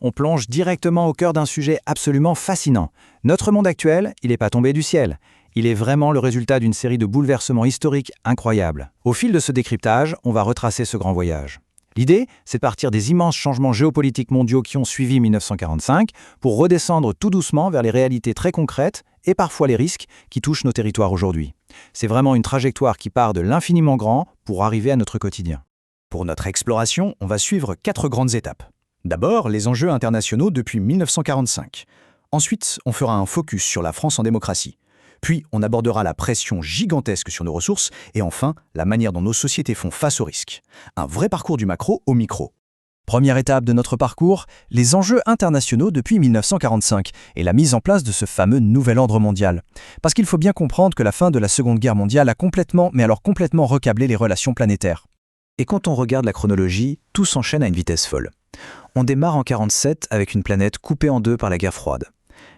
on plonge directement au cœur d'un sujet absolument fascinant. Notre monde actuel, il n'est pas tombé du ciel. Il est vraiment le résultat d'une série de bouleversements historiques incroyables. Au fil de ce décryptage, on va retracer ce grand voyage. L'idée, c'est de partir des immenses changements géopolitiques mondiaux qui ont suivi 1945 pour redescendre tout doucement vers les réalités très concrètes et parfois les risques qui touchent nos territoires aujourd'hui. C'est vraiment une trajectoire qui part de l'infiniment grand pour arriver à notre quotidien. Pour notre exploration, on va suivre 4 grandes étapes. D'abord, les enjeux internationaux depuis 1945. Ensuite, on fera un focus sur la France en démocratie. Puis, on abordera la pression gigantesque sur nos ressources et enfin, la manière dont nos sociétés font face aux risques. Un vrai parcours du macro au micro. Première étape de notre parcours, les enjeux internationaux depuis 1945 et la mise en place de ce fameux nouvel ordre mondial. Parce qu'il faut bien comprendre que la fin de la Seconde Guerre mondiale a complètement recablé les relations planétaires. Et quand on regarde la chronologie, tout s'enchaîne à une vitesse folle. On démarre en 1947 avec une planète coupée en deux par la guerre froide.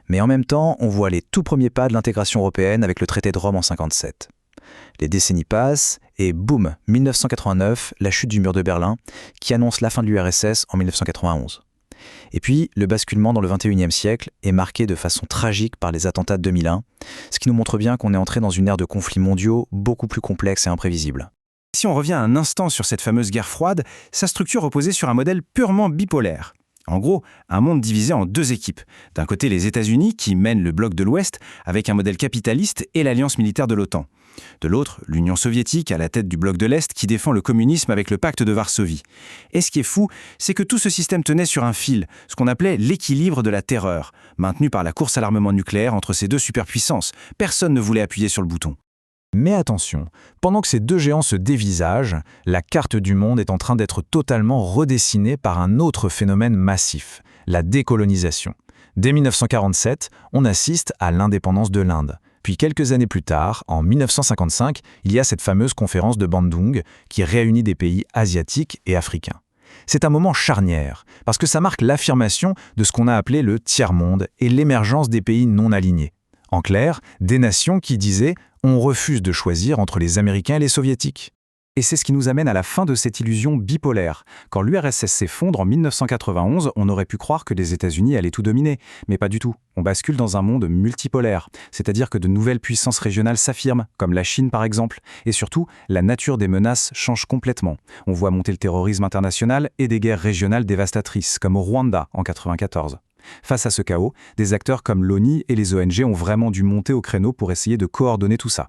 Mais en même temps, on voit les tout premiers pas de l'intégration européenne avec le traité de Rome en 1957. Les décennies passent et boum, 1989, la chute du mur de Berlin, qui annonce la fin de l'URSS en 1991. Et puis, le basculement dans le XXIe siècle est marqué de façon tragique par les attentats de 2001, ce qui nous montre bien qu'on est entré dans une ère de conflits mondiaux beaucoup plus complexe et imprévisible. Si on revient un instant sur cette fameuse guerre froide, sa structure reposait sur un modèle purement bipolaire. En gros, un monde divisé en 2 équipes. D'un côté, les États-Unis qui mènent le bloc de l'Ouest avec un modèle capitaliste et l'alliance militaire de l'OTAN. De l'autre, l'Union soviétique à la tête du bloc de l'Est qui défend le communisme avec le pacte de Varsovie. Et ce qui est fou, c'est que tout ce système tenait sur un fil, ce qu'on appelait l'équilibre de la terreur, maintenu par la course à l'armement nucléaire entre ces 2 superpuissances. Personne ne voulait appuyer sur le bouton. Mais attention, pendant que ces 2 géants se dévisagent, la carte du monde est en train d'être totalement redessinée par un autre phénomène massif, la décolonisation. Dès 1947, on assiste à l'indépendance de l'Inde. Puis quelques années plus tard, en 1955, il y a cette fameuse conférence de Bandung qui réunit des pays asiatiques et africains. C'est un moment charnière, parce que ça marque l'affirmation de ce qu'on a appelé le tiers-monde et l'émergence des pays non alignés. En clair, des nations qui disaient « on refuse de choisir entre les Américains et les Soviétiques ». Et c'est ce qui nous amène à la fin de cette illusion bipolaire. Quand l'URSS s'effondre en 1991, on aurait pu croire que les États-Unis allaient tout dominer. Mais pas du tout. On bascule dans un monde multipolaire. C'est-à-dire que de nouvelles puissances régionales s'affirment, comme la Chine par exemple. Et surtout, la nature des menaces change complètement. On voit monter le terrorisme international et des guerres régionales dévastatrices, comme au Rwanda en 1994. Face à ce chaos, des acteurs comme l'ONU et les ONG ont vraiment dû monter au créneau pour essayer de coordonner tout ça.